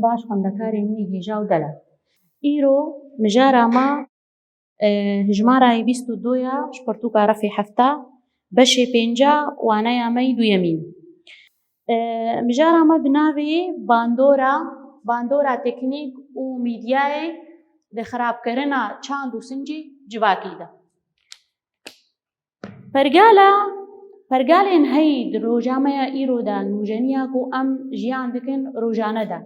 باش خوندەکاری منی هێژا و دەلا. ئیرۆ مژارە ما هژمارای 22 شپرتووکە ڕەفی هەفتا بەشێ 5 وانەیە مەی دوویەمین. مژارە مە بناوێ باندۆرە تێکنیک و میدیایê di xirabkirina çand û sincê civakî de. Pergalên heyî di rojameya îro de nûjeniya ku em jiyan dikin rojane de.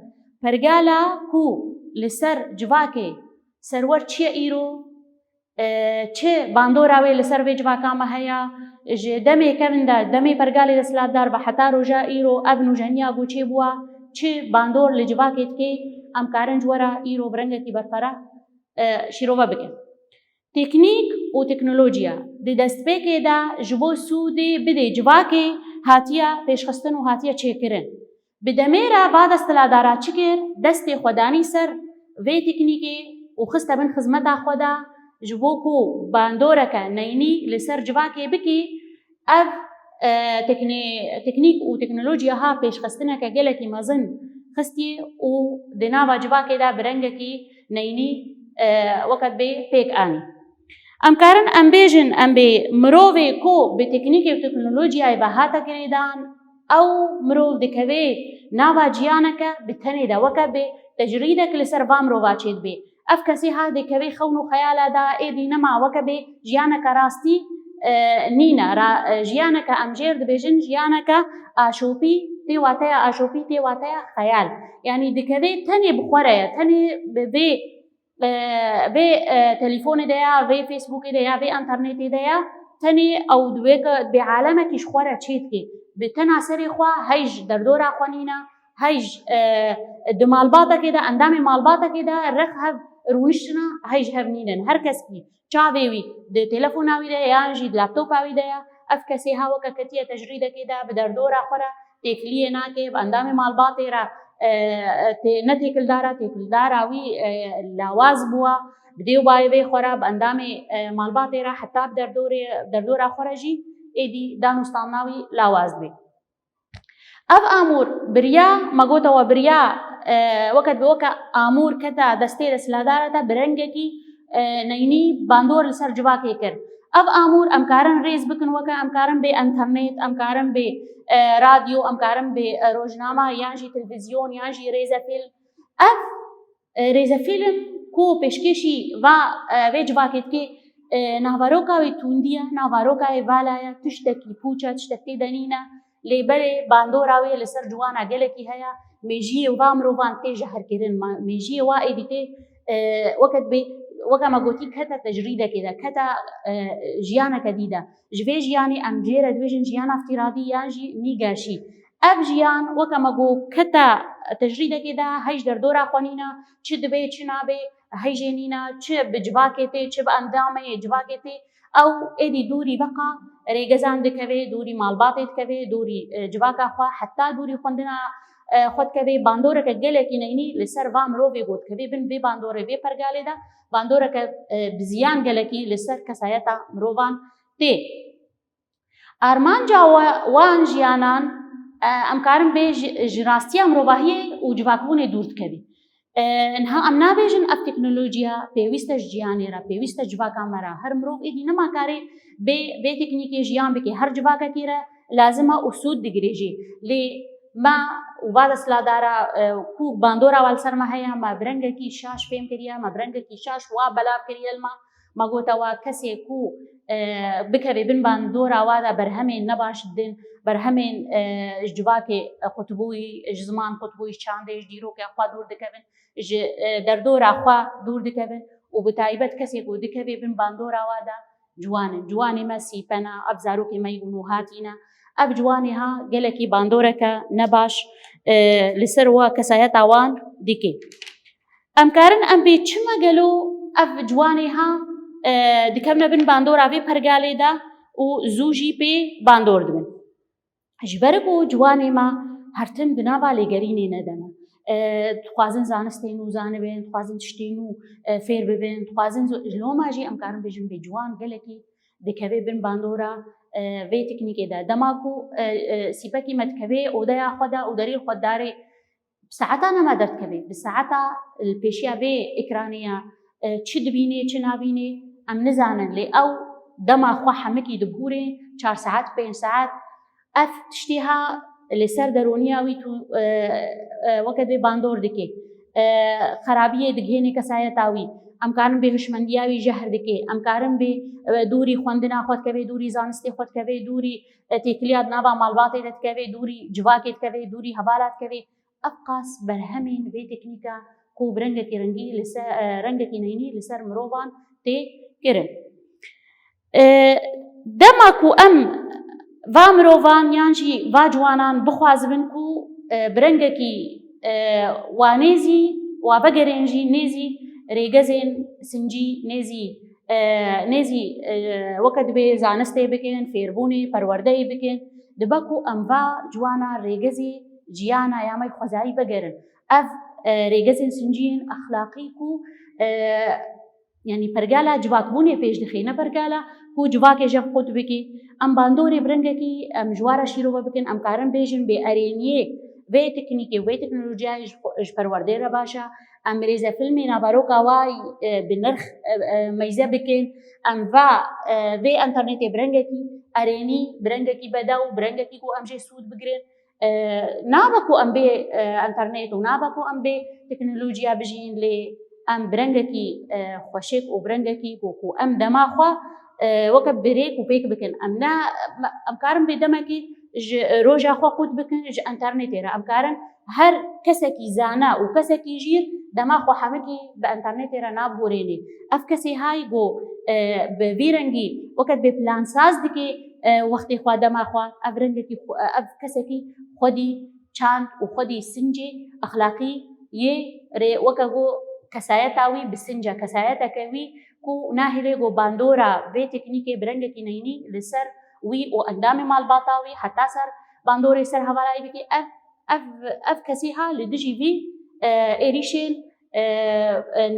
Pergala ku li ser civakê serwer çi ye îro, çi bandora wê li ser vê civaka me heya, ji demê kevin de demê pergalê desthilatdar ve heta roja îro ev nûjeniya ku çê bûwa, çi bandor li civakê dike em karin ji were îro bi rengekî berfereh şîrove bikin. Teknîk û teknolojiya di destpêkê de ji bo sûdê bidê civakê hatiye pêşxistin û hatiye çêkirin. Bi demê re ba desthilatdara çi kir? Destê xwe danî ser vê teknîkê û xiste bin xizmeta xwe de ji bo ku bandoreke neynî li ser civakê bikî, ev teknîk û teknolojiya ha pêşxistineke gelekî mezin xistiye û di nava civakê de bi rengekî neynî weket bê pêk anî. Em karin em bêjin em bê mirovê ku bi teknîkê û teknolojiyayê ve hate girêdan, ew mirov dikeve nava ciyaneke bi tenê de weket bê tecrîdek li ser va mirova çê dibe. Ev kesî ha dikeve xewn û xeyala de êdî nema weket bê jiyaneke rastî nîne. Jiyaneke em jêr dibêjin jiyaneke aşopî tê wateya aşopî tê wateya xeyal. Yanî dikeve tenê bi xwe re ye, tenê bi vê telîfonê de ya, vê Facebookê de ya, vê internetê de ya, tenê ew dibê alemekî ji xwe re çê dike. Bi tena serê xwe hey ji derdora xwe nîne, hey ji di malbatekê de endamê malbatekê de rex hev rûniştina hey ji hev nînin. Her keskî çavê wî di telefona wî de yan jî di laptopa wî de ya, ev kesê ha weke ketiye tecrîdekê de bi derdora xwe re têkiliyê nake, bi endamê malbatê re ne têkildar e têkildara wî lawaz bûwa, bi dê û bayê vê xwe re bi endamê malbatê re heta bi derdora xwe re jî êdî danûstana wî lawaz bê. Ev amûr biriya me gotewe biriya weket bi weke amûr kete destê desthilatdar de bi rengekî neynî bandor li ser civakê kir. Ev amûr em karin rêz bikin weke em karin bê internet, em karin bê radyo, em karin bê rojnama yan jî televîzyon yan jî rêzefîlm. Ev rêzefîlm ku pêşkêşî vê civakê dike navaroka wê tûndî ye, navaroka wê vala ye, tiştekî pûç e, tiştek tê de nîne. Lêberê bandora wê li ser ciwana gelekî heye, mêjiyê va mirovan tê jeherkirin, mêjiyê wa êdî tê weket bê weke me gotî kete tecrîdekê de, kete jiyaneke dî de. Ji vê jiyanê em jê re dibêjin jiyana îftîradî yan jî nîgeşî. Ev jiyan weke me got kete tecrîdekê de hey ji derdora xwe nîne, çi dibe çi nabe hey jê nîne, çi bi civakê tê çi bi endamê civakê tê, ew êdî dûrî veqa rêgezan dikeve, dûrî malbatê dikeve, dûrî civaka xwe heta dûrî xwendina xwe dikeve. Bandoreke gelekî neynî li ser va mirovê got dikeve bin vê bandorê vê pergalê de bandoreke bi ziyan gelekî li ser kesayeta mirovan tê. Armanca wan jiyanan em karin bê ji rastiya mirovahiyê û civakbûnê dûr dikeve. Niha em nabêjin ev teknolojiya pêwîst e ji ciyanê re, pêwîst e civaka me re. Her mirov êdî nema karê bê vê teknîkê jiyan bike. Her civakekê re lazim e û sûd digire jî. Lê me û va desthilatdara ku bandora wa li ser me heye, me bi rengekî şaş fêm kiriye, me bi rengekî şaş wa belav kiriye li me. Me gotewe kesê ku bikeve bin bandora wa de berhemên nebaş didin, berhemên ji civakê qutbûyî, ji ziman qutbûyî, ji çandê, ji dîrokê xwe dûr dikevin, ji derdora xwe dûr dikevin û bi taybet kesê ku dikeve bin bandora wa de ciwanin. Ciwanê me sîpen e, ev zarokê me yî hatî ne. Ev ciwanê ha gelekî bandoreke nebaş li ser we kesayeta wan dike. Em karin em bê çima gelo ev ciwanê ha dikevne bin bandora vê pergalê de û zû jî pê bandor dibin. Ji ber ku ciwanê me hertin di nava lêgerînê ne de ne. Dixwazin zanistê nû zanibin, dixwazin tiştê nû fêr bibin, dixwazin ji loma jî em karin bêjin bê ciwan gelekî dikeve bin bandora vê teknîkê de. Dema ku sîpekî me dikeve odeya xwe de û derî xweddarê بساعتا نما دەردکەوێت بساعتا پێشیا بێ ئێکرانەیە چ دبینێ چ نابینێ ئەم نزانن لێ ئەو دەماخوا هەمەکی دبهورێ 4 ساعت 5 ساعت ئەف تشتیها لەسەر دەرۆنیاوی تو وەکە دێ باندۆر دکێ خراپیە دگهێنێ کەسایەتاوی ئەمکارم بێ هوشمەندیاوی ژەهر دکێ ئەمکارم بێ دووری خوێندنا خۆتکەوێ دووری زانستی خۆتکەوێ دووری تێکلیات ناوا ماڵباتێ دەتکەوێ دووری جواکێت کەوێ دووری هەبالات کەوێ ئەفقاس بەرهەمین بێ تێکنیکە کو برەنگێکی ڕەنگی ڕەنگێکی نەینی لەسەر مرۆڤان تێ کرن دەماکو ئەم وا مرۆڤان یانجی وا جوانان بخوازبن کو برەنگێکی وانێزی وا بەگەرێنژی نێزی ڕێگەزێن سنجی نێزی وەکە دبێ زانستێ بکەن فێربوونی پەروەردەی بکەن دبەکو ئەموا جوانە ڕێگەزی جیانە یامەی خۆزایی بەگەرن ئەف ڕێگەزێن سنجین ئەخلاقی و یعنی پەرگالە جوواکبوونێ پێش دخێنە پەرگالە و جوواکێژە خۆت بکی ئەم باندۆری برنگێکی ئەم ژوارە شیرۆوە بکەن ئەم کارن بێژن بێ ئەرێنیە وێ تکنیکی وێ تکنۆلۆژیای پەروەردەیرە باشە ئەم رێزە فیلمی نابارۆکاوای بنرخ مەیزە بکەن ئەم وێ ئەنتەرنێتێ برنگێکی ئەرێنی برنگێکی بەدا و برنگێکی و ئەمژێ سوود بگرێن نابەکو ئەم بێ ئەنتەرنێت و نابەکو ئەم بێ تکنۆلۆژیا بژین لێ ئەم برنگێکی خۆشێک و برنگێکی بۆکو ئەم دەماخوا وەکە برێک و پێک بکەن ئەم کارم بێ دەمەکی ڕۆژا خۆ قوت بکەن ژ ئەنتەرنێتێرە ئەم کارن هەر کەسێکی زانا و کەسێکی ژیر دەماخوا هەمەکی بە ئەنتەرنێتێرە نابگۆرێنێ ئەف کەسێ های بۆ بێ ڕەنگی وەکەت بێ پلانساز دکێ وەختی خوا دەماخوا ئەف ڕەنگێکی ئەف کەسێکی خۆدی چاند و خۆدی سنجێ ئەخلاقی یێ ڕێ وەکە بۆ کەسایەتاوی بسنجە کەسایەتەکەوی کو ناهێرێ گۆ باندۆرە بێ تکنیکێ برەنگێکی نەینی لەسەر وی و ئەندامی ماڵباتاوی حتا سەر باندۆرەی سەر هەوارایی بکێ ئەف کەسی ها لە دژی وی ئێریشێن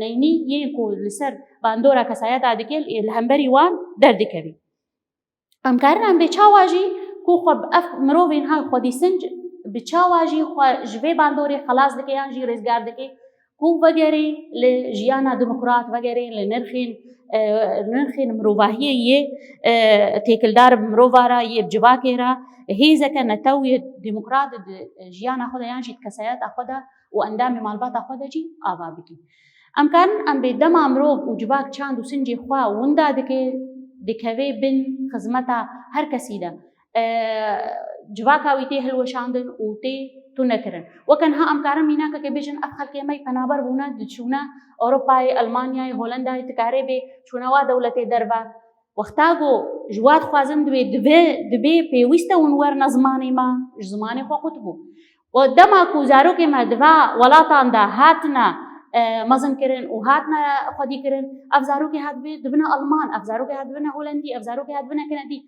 نەینی یەک و لەسەر باندۆرە کەسایەتا دکێ لە هەمبەری وان دەردەکەوی ئەمکارن بێ چاواژی کو خۆ ئەف مرۆڤین ها خۆدی سنج بە چاواژی ژێ باندۆرێ خلاص دکێ یان ژی ڕێزگار دکێ کو وەگەرێ لە ژیانە دموکرات وەگەرێ لە نرخین مرۆڤاهیە یێ تێکلدار مرۆڤارە یێ بجواکێرە هێزەکە نەتەویە دموکرات ژیانە خۆدا یانژی کەسایەتە خۆدا و ئەندامی ماڵباتە خۆدا جی ئاوا بکەی ئەمکارن ئەم بێ دەما مرۆڤ و جوواک چاند و سنجی خوا وندا دکێ دکەوێ بن خزمەتە هەر کەسیدا جواکاوی تێ هەلوەشاندن و تێ تو نەکردن وەکەن ها ئەمکارم میناکە کە بێژن ئەف خەڵکێمەی پەنابەر بوونە دچوونە ئەوروپای ئەلمانیای هۆلەندای تکارێ بێ چوونەوا دەوڵەتێ دەربا وەختاگۆ ژوات خوازم دبێ پێویستە ونوەرنە زمانی ما زمانی خۆ قوت بوو و دەماکو زارۆکێمە دوا وڵاتاندا هاتنە مەزنکردن و هاتنە خۆدیکردن ئەف زارۆکی هات بێ دبنە ئەلمان ئەف زارۆکی هات بنە هۆلەندی ئەف زارۆکی هات بنە کەنەدی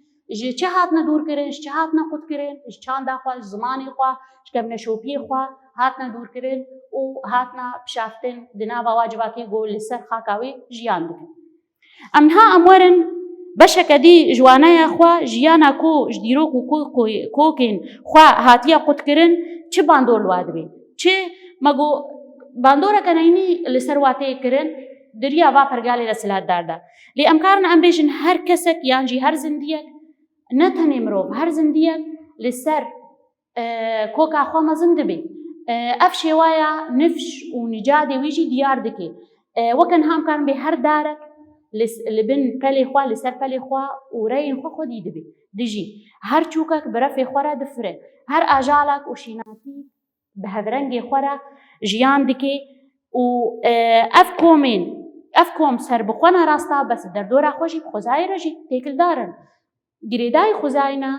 چه هاتنە دوورکردن چه هاتنە قوتکردن چانداخوا زمانی خوا شکەمنە شۆپیی خوا هاتنە دوورکردن و هاتنە پیشافتن دناوە واجباکی گۆ لەسەر خاکاوی ژیان بکەن ئەمها ئەموەرن بەشەکە دی ژوانەیە خوا ژیانە کۆ ژدیرۆک و کۆکێن خوا هاتیە قوتکردن چه باندۆر وا دەبێ چه مەگۆ باندۆرەکە نەینی لەسەر واتەیەکردن دریا وا پەرگالێ لە سلاتداردا لێ ئەمکارن ئەم بێژن هەر کەسێک یانجی هەر زندیەک نەتەنێ مرۆڤ هەر زندیەک لەسەر کۆکاخوا مەزن دەبێ ئەف شێوایە نفش و نجادێ ویژی دیار دکێ وەکەن هامکان بێ هەر دارێک لەبن پەلێ خوا لەسەر پەلێ خوا و ڕێین خۆ خۆدی دەبێ دژی هەر چووکەک بەرەفێ خۆرە دفرێ هەر ئاژاڵک و شیناتی بە هەڤرەنگێ خۆرە ژیان دکێ و ئەف کۆم سەر بخۆنە ڕاستا بەس دەردۆرا خۆشی خۆزای ڕژی تێکلدارن گرێدای خۆزاینا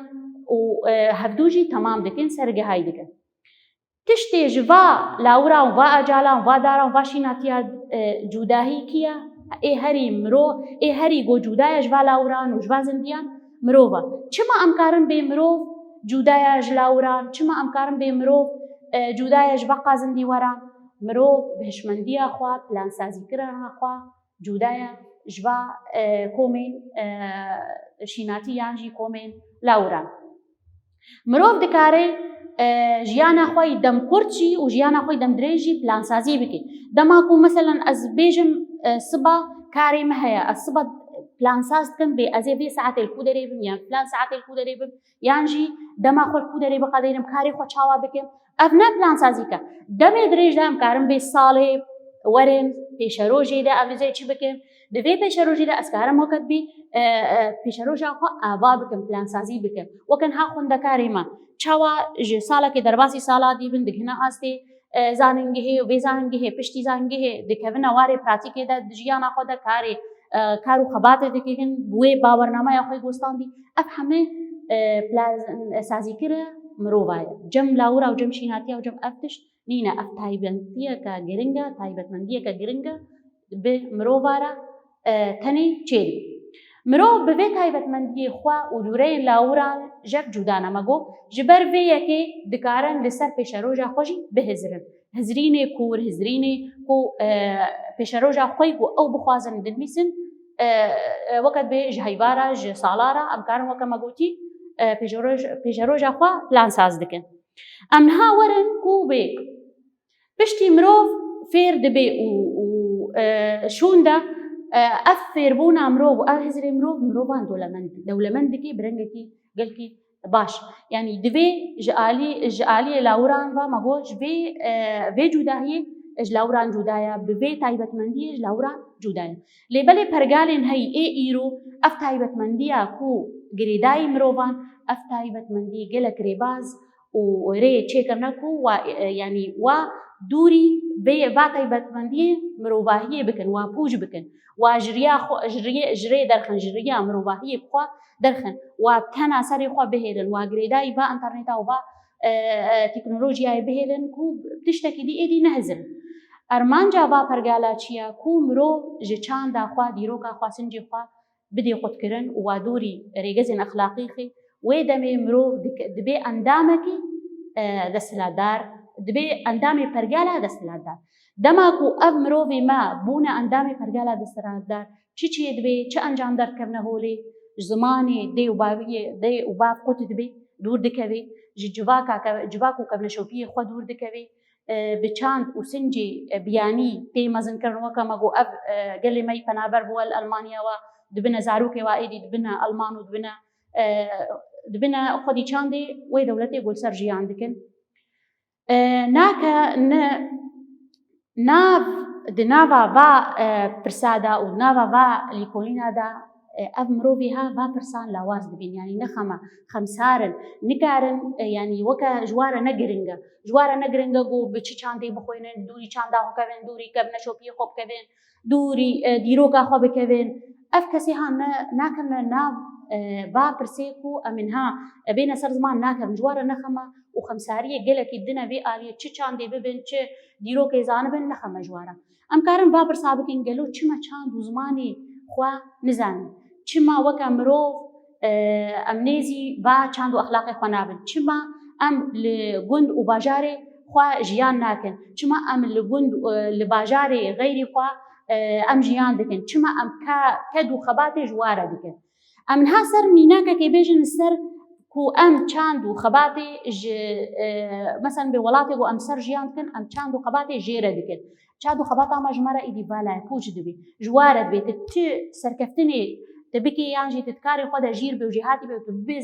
و هەفتوژی تەمام دکەن سەرگەهای دکەن تشتێ ژوا لاورا و وا ئاجاڵان وا دارا و وا شیناتیە جوداهی کیە ئێ هەری مرۆ ئێ هەری گۆ جودایە ژوا لاوران و ژوا زندیان مرۆڤە چما ئەمکارن بێ مرۆڤ جودایە ژ لاوران چما ئەمکارن بێ مرۆڤ جودایە ژ بەقا زندی وەران مرۆڤ بهشمەندیە خوا پلانسازیکردنە خوا جودایە ژوا کۆمێن شیناتی یانژی کۆمێن لاوران مرۆڤ دکارێ ژیانە خۆی دەم کورتجی و ژیانە خۆی دەم درێژی پلانسازی بکەیت دەماکو مەسەلەن ئەس بێژم سبا کارێمە هەیە ئەس سبا پلانساز دکەم بێ ئەزێ بێ ساعتێک کو دەرێ بم یان فلان ساعتێک کو دەرێ بم یانژی دەما خۆ کو دەرێ بەقەدەیرم کاری خۆ چاوا بکەم ئەف نە پلانسازیکە دەمێ درێژدا ئەم کارم بێ ساڵێ وەرن پێشە ڕۆژێدا ئەڤزێ چی بکەم دەبێ پێشە ڕۆژێدا ئەسکارم وەکەت بی پێشە ڕۆژا خۆ ئاوا بکەم پلانسازی بکەم وەکەن ها خوندەکاریمە چاوا ژێ ساڵێکی دەرباسی ساڵاتی بن دکهنە ئاستێ زانینگە هەیە و بێزانگە هەیە پشتی زانگە هەیە دکەونە وارێ پراتیکێدا ژیانە خۆدا کارێ کار و خەباتێ دەکەن بوێ باوەڕنامەیە خۆی گۆستاندی ئەف هەمێ سازیکرە مرۆڤایە جەم لاورا و جەم شیناتیە و جەم ئەف تشت نینە ئەف تایبەتیەکە گرنگە تایبەتمەندیەکە گرنگە بێ مرۆڤارە تەنێ چێری مرۆڤ بەبێ تایبەتمەندی خوا و دوورەیە لاوران ژەک جودانەمەگۆ ji ber vê yekê dikarin li ser pêşeroja xwe jî bihizirin hizrînê kûr hizrînê ku pêşeroja xwe ku ew bixwazin dinivîsin weket bê ji heyvara ji salara em karin weke me gotî pêşeroja xwe plansaz dikin em niha werin ku bê piştî mirov fêr dibe û şûn de ev fêrbûna mirov û ev hizrê mirov mirovan dewlemend dike bi rengekî gelkî باش یعنی دوی جعالی لاوران و مگو جوی وی جدایی لاوران جدایا به تایبەتمەندی لاوران جدایا لیبل پرگالین هی ایرو اف تایبەتمەندیه کو گریدای مروان اف تایبەتمەندی گلک ریباز و ری چیکم نکو و یعنی و دوری به تایبەتمەندی مروواهی بکن و پوج بکن و جری درخن جریا مروواهی بخوا درخن و تەنا سەری خوا بهێرن و گرێدایی با ئەنتەرنێتا و با تکنۆلۆژیای بهێرن و تشتێکی دی ئێدی نەهزن ئەرمانجا با پەرگالا چییە کو مرۆ ji çanda xwa dîroka xwa sincê xwa bidê xwedkirin û wa dorî rêgezên exlaqîxê wê demê mirov dibe endamekî desthilatdar dibe endamê pergala desthilatdar dema ku ev mirovê me bûne endamê pergala desthilatdar çi çê dibe çi encam derdkevne holê زمانی دی و باویه دی و باف قط دبی دور دکوی جواک و کبنشوپی خود دور دکوی به چند و سنجی بیانی تی مزن کردن وکا مگو اب گلی می پنابر بول المانیا و دبنا زاروک و ایدی دبنا المان و دبنا خودی چندی و دولتی گل سر جیان دکن ناکا ناف دناوا و پرسادا و ناوا و لیکولینا دا ev mirovê ha va pirsan lawaz dibin yani nexema xemsarin nikarin yani weke ji ware negiringe ji ware negiringe got bi çi çandê bixwînin dûrî çanda xwe kevin dûrî kevneşopiyê xwe bikevin dûrî dîroka xwe bikevin ev kesê ha nakevne nav va pirsê ku em ên ha bêne ser ziman nakevin ji ware nexema û xemsariyê gelekî dine vê aliyê çi çandê bibin çi dîrokê zanibin nexeme ji ware em karin va pirsa bikin gelo çima çand û zimanê xwe nizanin چما وکا مرۆڤ ئەم نێزی با چاند و ئەخلاقی خوا نابن چما ئەم لە گوند و باژارێ خوا ژیان ناکەن چما ئەم لە گوند لە باژارێ غەیری خوا ئەم ژیان دەکەن چما ئەم کەد و خەباتێ ژوارە دەکەن ئەم ها سەر میناکەکەی بێژن سەر کو ئەم چاند و خەباتێ مەسەن بێ وڵاتێک و ئەم سەر ژیان دکەن ئەم چاند و خەباتێ ژێرە دەکەن چاند و خەبات ئەمە ژمارە ئیدی بالای پوچ دەبێ ژوارە دەبێت ت سەرکەفتنێ تبكي يانجي تتكاري خدا جير بوجهاتي بي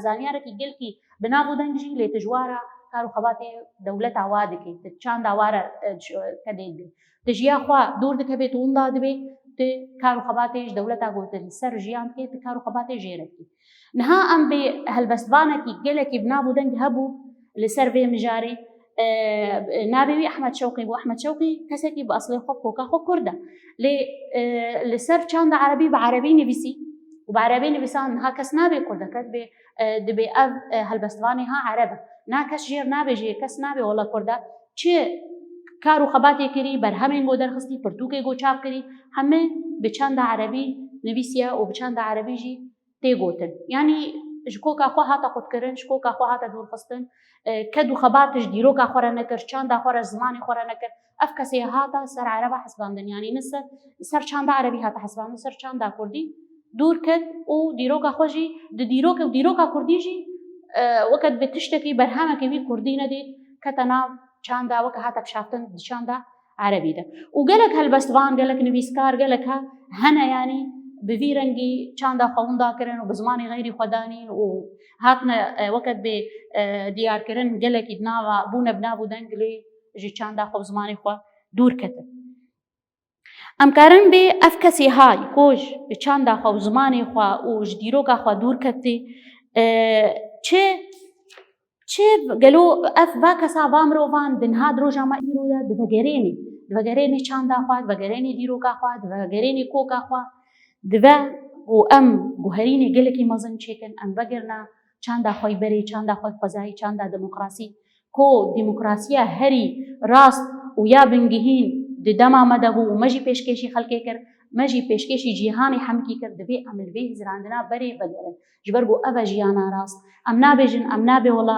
زانيارك جلكي بنابو دنجي لتجوارا كارو خباتي دولة عوادكي تتشان داوارا كديد تجيا خوا دور دكبي توندا دبي كارو خباتي دولة عوت السر جيان كي تكارو خباتي جيركي نها ام بي هالبسبانكي جلكي بنابو دنج هبو لسر مجاري نابي احمد شوقي بو احمد شوقي كسكي باصل خوكا خو كرده لسر چند عربي بعربي نفسي وبعربي نفسان ها كس نابي كرده كتبي دبي اب هالبستواني ها عربه نا كس جير نابي جير كس نابي ولا كرده چه كارو خباتي كري برهمين گو درخستي پرتوكي گو چاپ كري همه بچند عربي نفسيا وبچند عربي جي تي گوتن يعني شكوكا خو هاتا قد كرن شكوكا خو هاتا دور خستن كدو خباتش ديروكا خورا نكر چاندا خورا زماني خورا نكر افكسي هاتا سر عربا حسباندن يعني نسر سر چاندا عربي هاتا حسباندن سر چاندا كردي دور كد او ديروكا خوجي ديروكا كردي جي وەکەت بێت تشتێکی بەرهەمەکەوی کوردی نەدێت کەتە ناو چاندا وەکە هاتە پیشافتن چاندا عەرەبیدا و گەلک هەلبەستوان گەلک نویسکار گەلەکە هەنە ینی بڤی ڕەنگی چاندا خەونداکردن و بە زمانی غەیری خۆدانین و هاتنە وەکەت بێ دیارکردن گەلێکی ناوە بوونە بنابوو دەنگ لێ ژی چاندا خۆ زمانی خۆ دوور کەتن. ئەم کارن بێ ئەف کەسی های کۆژ چاندا خۆ زمانی خۆ و ژ دیرۆکا خۆ دوور کەتی چێ گەلۆ ئەف با کەسا با مرۆڤان دنها درۆژاما ئیرۆدا دڤەگەرێنی چاندا خوا دڤەگەرێنی دیرۆکا خوا دڤەگەرێنی کۆکا خوا دڤە و ئەم گوهەرینی گەلێکی مەزن چێکن ئەم بەگرنا چاندا خۆی بەرێ چاندا خۆی قەزایی چاندا دموکراسی کۆ دیموکراسیە هەری ڕاست و یا بنگهین دەما مەدەبوو و مەژی پێشکێشی خەڵکێ کرد مەژی پێشکێشی جیهانی حەمکی کرد دەبێ ئەملوێ هیزراندنا بەرێ بەگەرن ژبەر بۆ ئەڤە ژیانە ڕاست ئەم نابێژن ئەم نابێ وڵا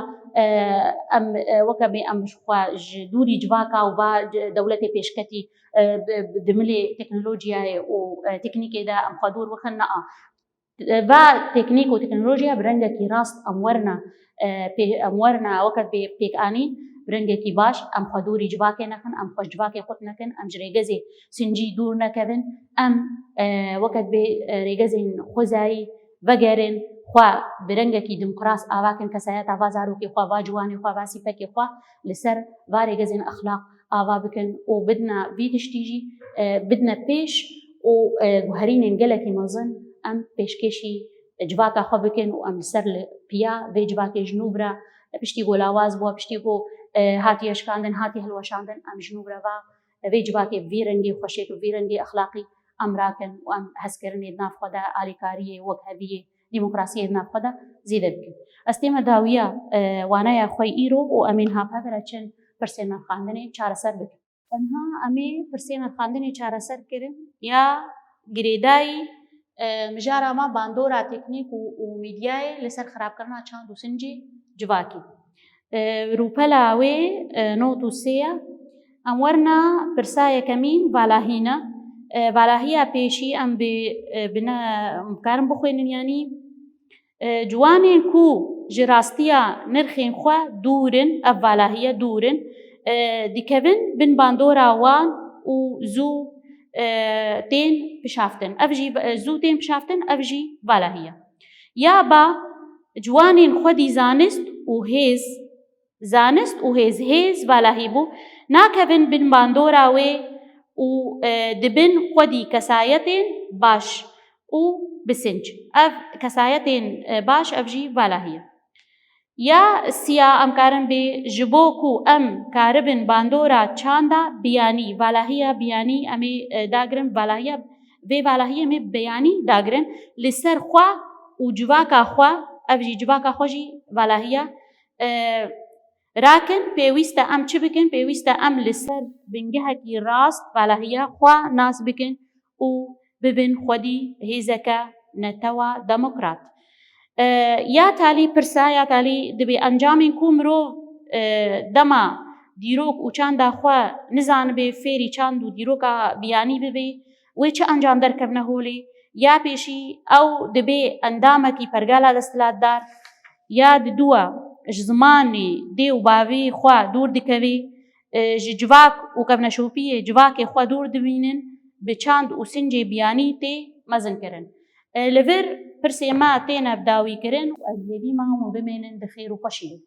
ئەم وەکە بێ ئەم دووری جواکە و با دەولەتی پێشکەتی دملێ تەکنۆلۆژیایە و تکنیکێدا ئەم خوا دوور وەخن نەئا با تکنیک و تکنۆلۆژیا برەنگێکی ڕاست ئەم وەرنا وەکەت بێ پێکانی برنگێکی باش ئەم خوا دووری جواکێ نەکەن ئەم خۆش جواکێ خۆت نەکەن ئەم ژێگەزێ سنجی دوور نەکەبن ئەم وەکەت بێ ڕێگەزین خۆزایی بەگەرن خوا برنگێکی دموکراس ئاواکن کەسایەت ئاوا زارۆکی خوا وا جوانی خوا باسی پەکی خوا لەسەر وا ڕێگەزین ئەخلاق ئاوا بکەن و بدنە وی تشتیژی بدنە پێش و گوهەرینێن گەلێکی مەزن ئەم پێشکێشی جواکە خۆ بکەن و ئەم لەسەر پیا وێ جواکێ ژنوورە پشتی گۆ لاواز بووە پشتی گۆ هاتی ئەشکاندن هاتی هەلوەشاندن ئەم ژنوورەوە وێ جواکێ وی ڕەنگی خۆشێت و وی ڕەنگی ئەخلاقی ئەم ڕاکەن و ئەم هەستکردنێ نافخۆدا ئالیکاریە وەک هەبیە دیموکراسی نافخۆدا زیدە بکەن. ئەستێمە داویە وانایە خۆی ئیرۆ و ئەمین هاپە بەرەچن پرسێنە خواندنێ چارەسەر بکەن. تەنها ئەمێ پرسێنە خواندنێ چارەسەر کردن یا گرێدایی مژارەما باندۆرا تکنیک و میدیایە لەسەر خراپکردنا چاند و سنجی جواکی. روپەلا وێ نۆت و سێیە ئەم وەرنا پرسایەکەمین ڤالاهینە ڤالاهیە پێشی ئەم بکارم بخوێنن ینی جوانێن کو ji rastiya nirxên xwe dûrin ev valahiye dûrin dikevin bin bandora wan û zû tên pişaftin ev jî zû tên pişaftin ev jî valahiye ya ba ciwanên xwedî zanist û hêz valahî bû nakevin bin bandora wê û dibin xwedî kesayetên baş û bisinc ev kesayetên baş ev jî valahiye ya siya em karin bê ji bo ku em karibin bandora çanda biyanî valahiya biyanî em ê dagirin valahiya vê valahiyê em ê beyanî dagirin li ser xwe û civaka xwe ev jî civaka xwe jî valahiya rakin pêwîst e em çi bikin pêwîst e em li ser bingehekî rast valahiya xwe nas bikin û bibin xwedî hêzeke netewa demokrat. یا تالی پرسا یا تالی دبی ئەنجامین کو مرۆڤ دەما دیرۆک و چاندا خوا نزانبێ فێری چاند و دیرۆکە بیانی ببێ وێ چه ئەنجام دەرکەونە هۆڵێ یا پێشی ئەو دەبێ ئەندامێکی پەرگالا دەستلاتدار یا ددووە ji zimanê dê û bavê xwe dûr dikevê ji civak û kevneşopiyê civakê xwe dûr dibînin bi çand û sincê biyanî tê mezinkirin. Li vir pirsê me têne dawîkirin û ez hêvî me hemû bimênin di xêr û xweşiyê.